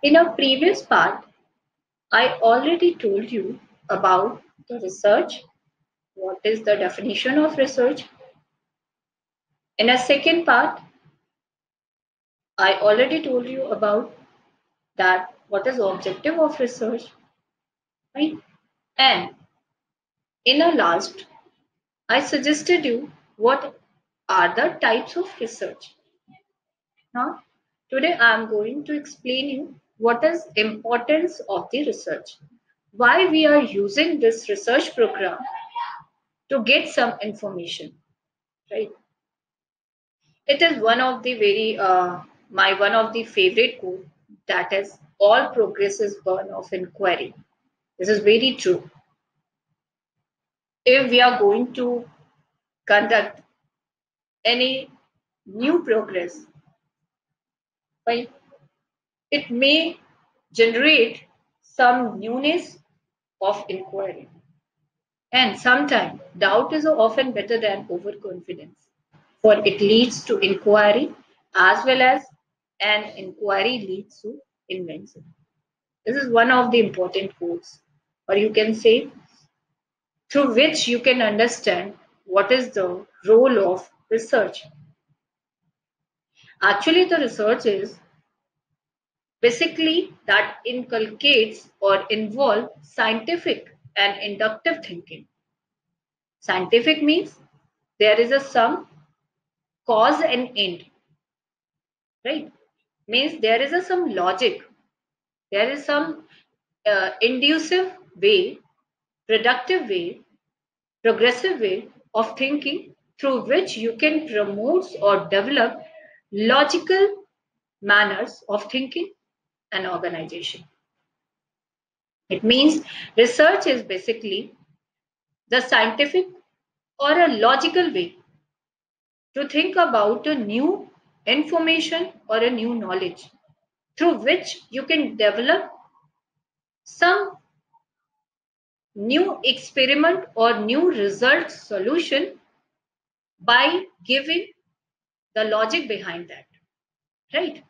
In a previous part, I already told you about the research. What is the definition of research? In a second part, I already told you about that what is the objective of research, right? And in a last, I suggested you what are the types of research. Now, today I am going to explain you what is importance of the research, why we are using this research program to get some information, right? It is one of the very my one of the favorite quote, that is all progress is born of inquiry. This is very true. If we are going to conduct any new progress, right, it may generate some newness of inquiry. And sometimes doubt is often better than overconfidence, for it leads to inquiry as well as an inquiry leads to invention. This is one of the important quotes, or you can say, through which you can understand what is the role of research. Actually, the research is basically that inculcates or involve scientific and inductive thinking. Scientific means there is a some cause and end, right? Means there is a some logic, there is some inducive way, productive way, progressive way of thinking through which you can promote or develop logical manners of thinking and organization. It means research is basically the scientific or a logical way to think about a new information or a new knowledge through which you can develop some new experiment or new result solution by giving the logic behind that, right?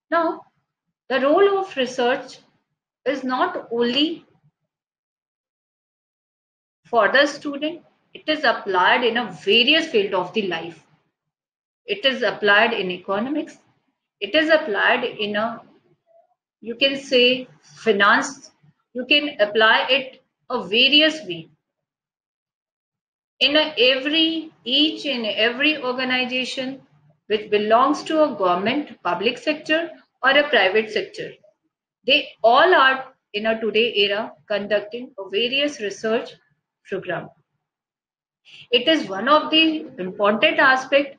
Now, the role of research is not only for the student, it is applied in a various field of the life. It is applied in economics, it is applied in a, you can say, finance, you can apply it a various way. In a every each and every organization which belongs to a government, public sector or a private sector, they all are in a today era conducting a various research program. It is one of the important aspect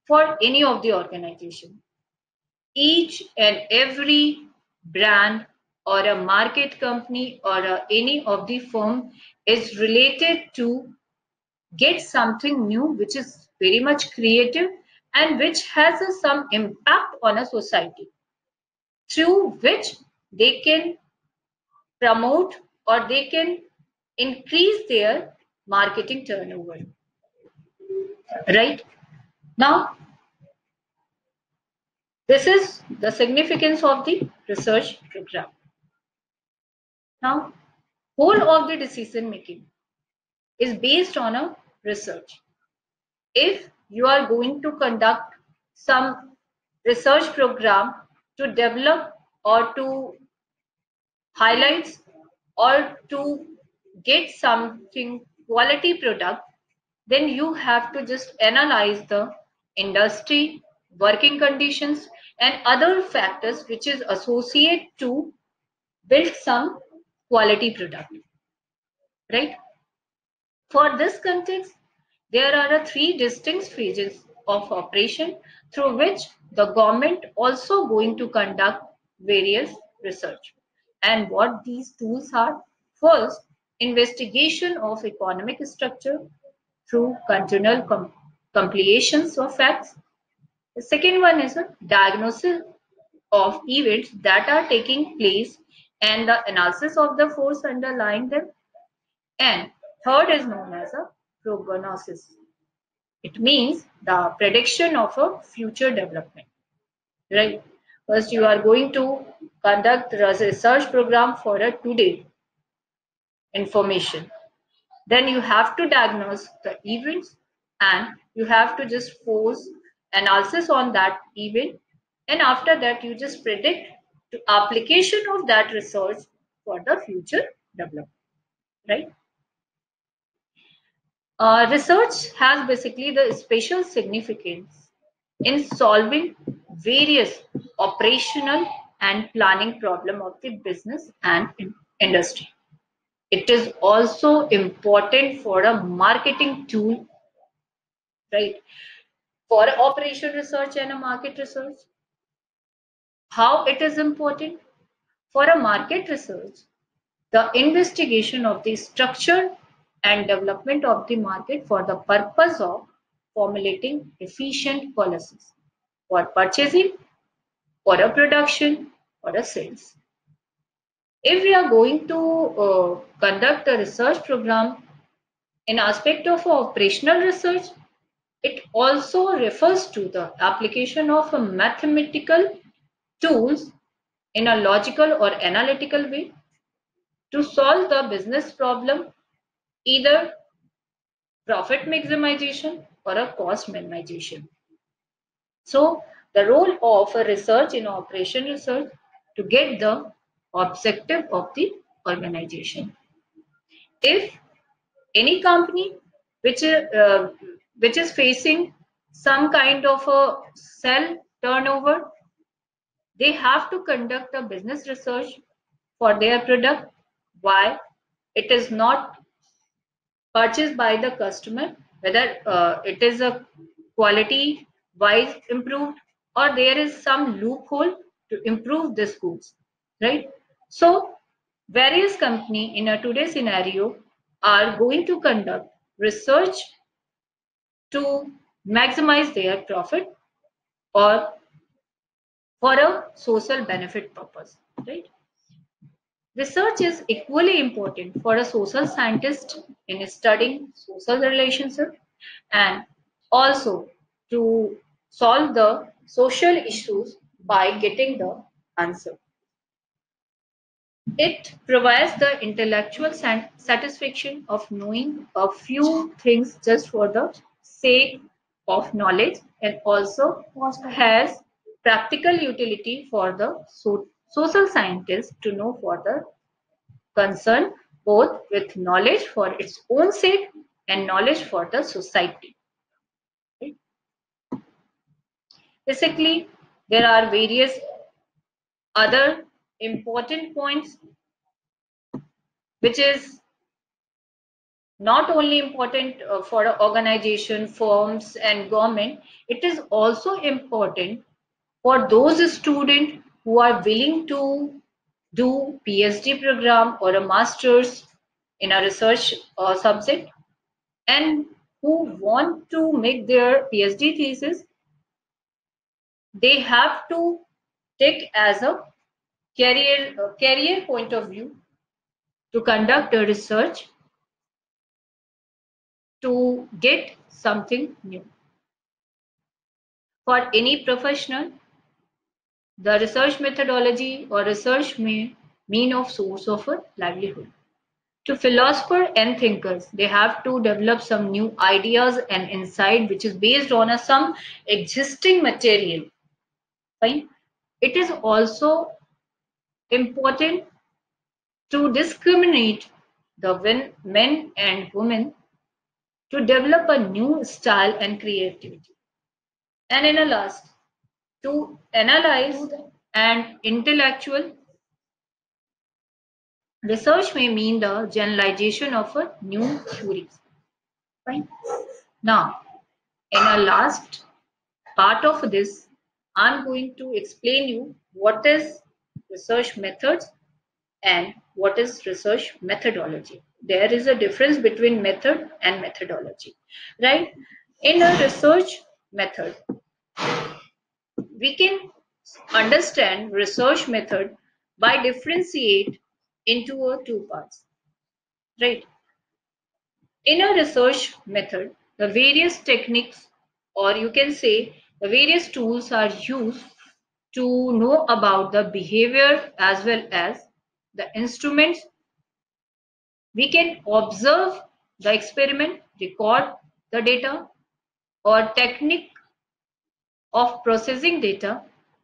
for any of the organization. Each and every brand or a market company or any of the firm is related to get something new which is very much creative and which has some impact on a society, through which they can promote or they can increase their marketing turnover, right? Now, this is the significance of the research program. Now, whole of the decision making is based on a research. If you are going to conduct some research program to develop or to highlight or to get something quality product, then you have to just analyze the industry, working conditions, and other factors which is associated to build some quality product, right? For this context, there are three distinct phases of operation through which the government also going to conduct various research. And what these tools are: first, investigation of economic structure through continual compilations of facts. The second one is a diagnosis of events that are taking place and the analysis of the force underlying them. And third is known as a prognosis. It means the prediction of a future development, right? First, you are going to conduct a research program for a today information. Then you have to diagnose the events and you have to just force analysis on that event. And after that, you just predict the application of that research for the future development, right? Research has basically the special significance in solving various operational and planning problem of the business and industry. It is also important for a marketing tool, right? For operation research and a market research. How it is important? For a market research, the investigation of the structure and development of the market for the purpose of formulating efficient policies for purchasing, for a production, or a sales. If we are going to conduct a research program in aspect of operational research, it also refers to the application of a mathematical tools in a logical or analytical way to solve the business problem, either profit maximization or a cost minimization. So the role of a research in operation research to get the objective of the organization. If any company which which is facing some kind of a sell turnover, they have to conduct a business research for their product. Why it is not purchased by the customer, whether it is a quality wise improved or there is some loophole to improve this goods, right? So various company in a today scenario are going to conduct research to maximize their profit or for a social benefit purpose, right? Research is equally important for a social scientist in studying social relationships and also to solve the social issues by getting the answer. It provides the intellectual satisfaction of knowing a few things just for the sake of knowledge and also has practical utility for the social scientist to know for the concern both with knowledge for its own sake and knowledge for the society. Basically, there are various other important points which is not only important for organization, firms and government, it is also important for those students who are willing to do PhD program or a master's in a research subject and who want to make their PhD thesis. They have to take as a career point of view to conduct a research to get something new. For any professional, the research methodology or research may mean of source of a livelihood. To philosophers and thinkers, they have to develop some new ideas and insight which is based on some existing material. Fine. It is also important to discriminate the men and women to develop a new style and creativity. And in a last, to analyze and intellectual research may mean the generalization of a new theories. Fine. Now, in a last part of this, I'm going to explain you what is research methods and what is research methodology. There is a difference between method and methodology, right? In a research method, we can understand research method by differentiate into two parts, right? In a research method, the various techniques or you can say the various tools are used to know about the behavior as well as the instruments. We can observe the experiment, record the data, or technique of processing data.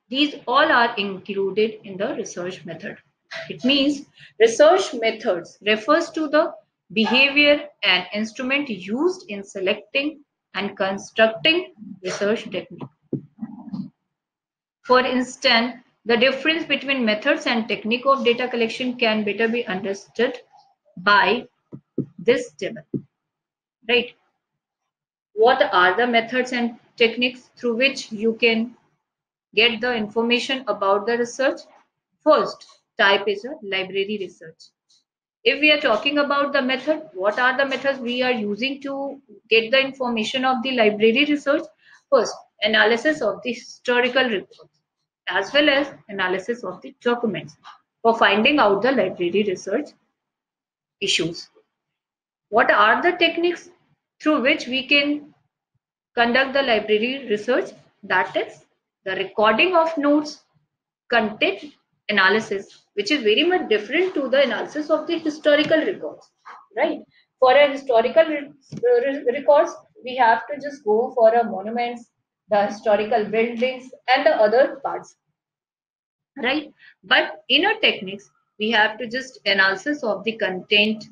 These all are included in the research method. It means research methods refers to the behavior and instrument used in selecting and constructing research technique. For instance, the difference between methods and technique of data collection can better be understood by this table, right? What are the methods and techniques through which you can get the information about the research? First type is a library research. If we are talking about the method, what are the methods we are using to get the information of the library research? First, analysis of the historical records as well as analysis of the documents for finding out the library research issues. What are the techniques through which we can conduct the library research? That is the recording of notes, content analysis, which is very much different to the analysis of the historical records, right? For a historical records, we have to just go for a monuments, the historical buildings, and the other parts, right? But in our techniques, we have to just analysis of the content,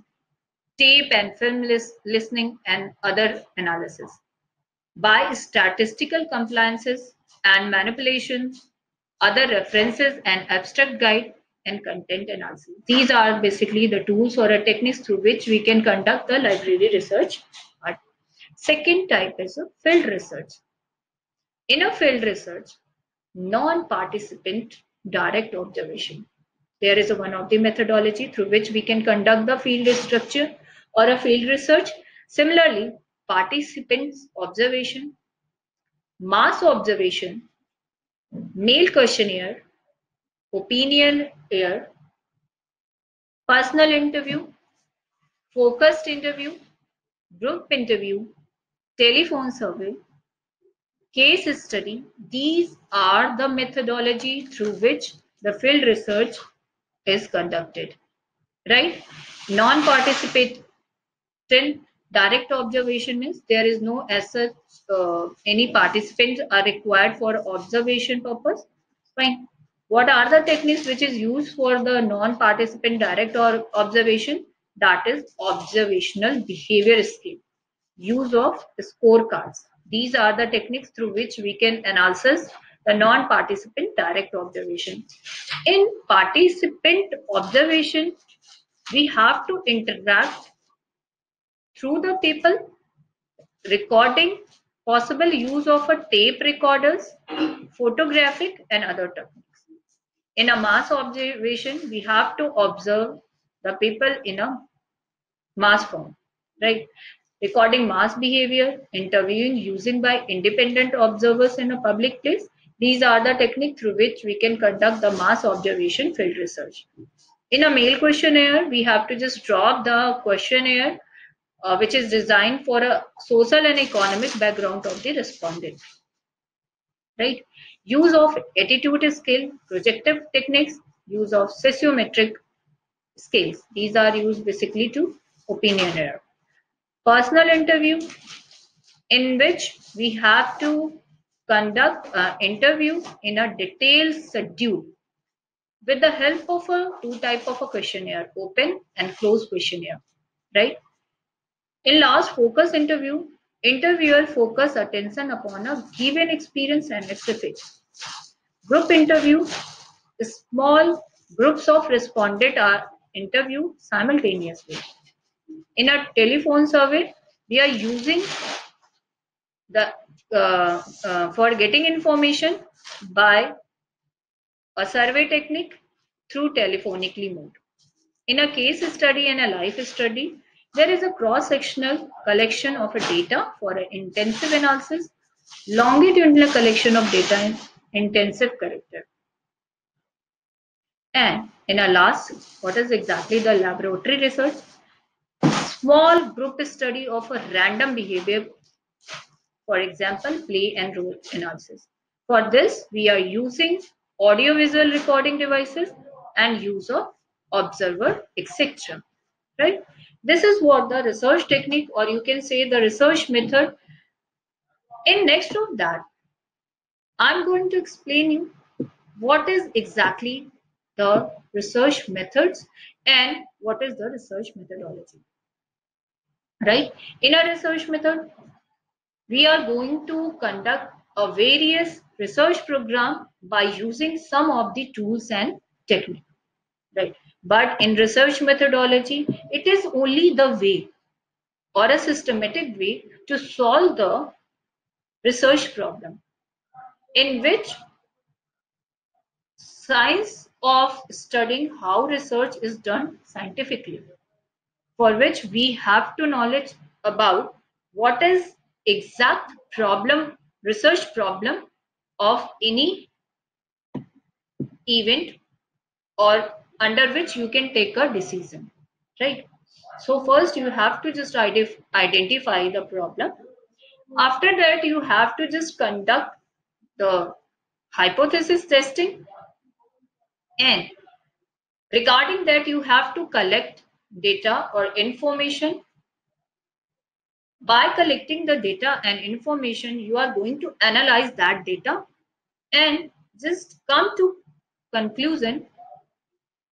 tape and film listening, and other analysis by statistical compliances and manipulation, other references and abstract guide and content analysis. These are basically the tools or techniques through which we can conduct the library research. Second type is a field research. In a field research, non-participant direct observation. There is one of the methodology through which we can conduct the field structure or a field research. Similarly, participants observation, mass observation, mail questionnaire, opinion air, personal interview, focused interview, group interview, telephone survey, case study. These are the methodology through which the field research is conducted, right? Non-participant direct observation means there is no as such any participants are required for observation purpose. Fine. What are the techniques which is used for the non-participant direct or observation? That is observational behavior skill, use of scorecards. These are the techniques through which we can analyze the non-participant direct observation. In participant observation, we have to interact through the people, recording, possible use of a tape recorders, photographic and other techniques. In a mass observation, we have to observe the people in a mass form, right? Recording mass behavior, interviewing using by independent observers in a public place. These are the techniques through which we can conduct the mass observation field research. In a mail questionnaire, we have to just drop the questionnaire which is designed for a social and economic background of the respondent, right? Use of attitude skill, projective techniques, use of sociometric skills. These are used basically to opinionaire. Personal interview, in which we have to conduct an interview in a detailed schedule with the help of a two type of a questionnaire, open and closed questionnaire, right? In last focus interview, interviewer focus attention upon a given experience and its effects. Group interview, small groups of respondents are interviewed simultaneously. In a telephone survey, we are using the for getting information by a survey technique through telephonically mode. In a case study and a life study, there is a cross-sectional collection of data for an intensive analysis, longitudinal collection of data in intensive character. And in a last, what is exactly the laboratory research? Small group study of a random behavior, for example, play and role analysis. For this, we are using audiovisual recording devices, and use of observer, etc. Right? This is what the research technique, or you can say the research method. In next of that, I'm going to explain you what is exactly the research methods and what is the research methodology. Right? In a research method, we are going to conduct a various research program by using some of the tools and techniques. Right? But in research methodology, it is only the way or a systematic way to solve the research problem, in which science of studying how research is done scientifically, for which we have to knowledge about what is exact problem, research problem of any event, or under which you can take a decision, right? So first you have to just identify the problem. After that, you have to just conduct the hypothesis testing, and regarding that, you have to collect data or information. By collecting the data and information, you are going to analyze that data and just come to conclusion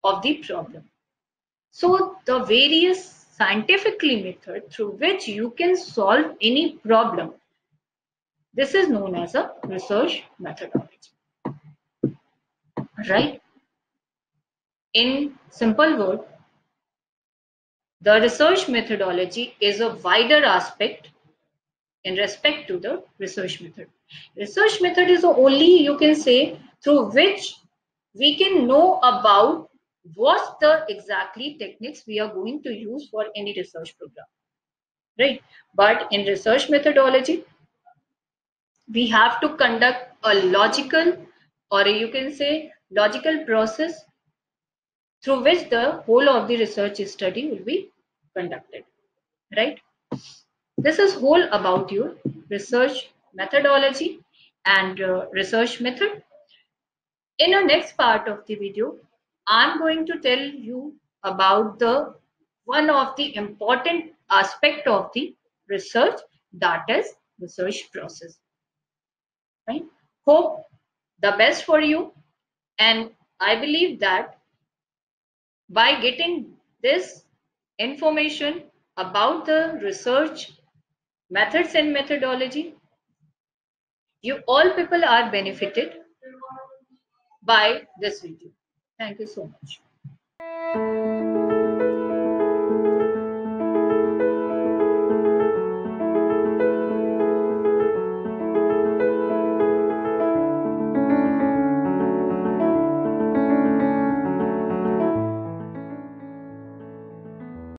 of the problem. So the various scientifically method through which you can solve any problem, this is known as a research methodology, right? In simple word, the research methodology is a wider aspect in respect to the research method. Research method is the only, you can say, through which we can know about what the exactly techniques we are going to use for any research program, right? But in research methodology, we have to conduct a logical, or you can say logical process through which the whole of the research study will be conducted, right? This is whole about your research methodology and research method. In the next part of the video, I'm going to tell you about the one of the important aspect of the research, that is research process. Right? Hope the best for you, and I believe that by getting this information about the research methods and methodology, you all people are benefited by this video. Thank you so much.